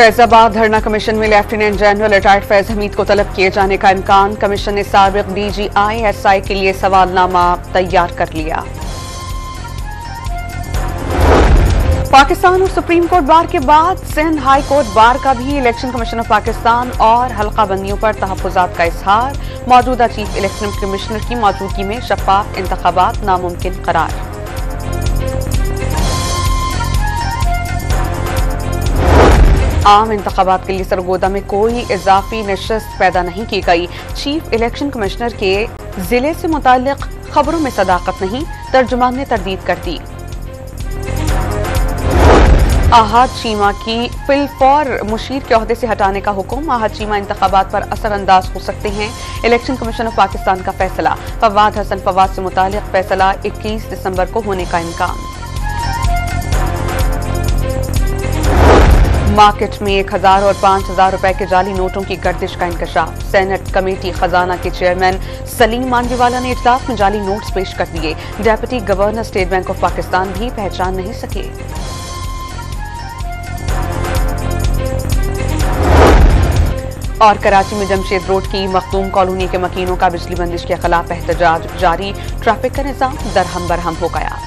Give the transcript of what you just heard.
फैजाबाद धरना कमीशन में lieutenant general retired Faiz Hamid को तलब किए जाने का इम्कान। कमीशन ने साबिक DGI-SI के लिए सवालनामा तैयार कर लिया। पाकिस्तान और सुप्रीम कोर्ट बार के बाद सिंध हाई कोर्ट बार का भी इलेक्शन कमीशन ऑफ पाकिस्तान और हल्का बंदियों पर तहफ्फुज़ात का इजहार। मौजूदा चीफ इलेक्शन कमिश्नर की मौजूदगी में शफाफ इंतखाबात नामुमकिन करार। आम इंतखाबात के लिए सरगोदा में कोई इजाफी नशस्त पैदा नहीं की गई। चीफ इलेक्शन कमिश्नर के जिले से मुताल्लिक खबरों में सदाकत नहीं, तर्जुमान ने तरदीद कर दी। आहद चीमा की फिलफौर मुशीर के ओहदे से हटाने का हुक्म। आहद चीमा इंतखाबात पर असरअंदाज हो सकते हैं। इलेक्शन कमीशन ऑफ पाकिस्तान का फैसला। फवाद हसन फवाद से मुताल्लिक फैसला 21 दिसंबर को होने का इम्कान। मार्केट में 1000 और 5000 रुपए के जाली नोटों की गर्दिश का इंकशाफ। सेनेट कमेटी खजाना के चेयरमैन सलीम मांडीवाला ने इजलास में जाली नोट्स पेश कर दिए। Deputy governor state bank of Pakistan भी पहचान नहीं सके। और कराची में जमशेद रोड की मखदूम कॉलोनी के मकीनों का बिजली बंदिश के खिलाफ एहतजाज जारी। ट्रैफिक का निजाम दरहम बरहम हो गया।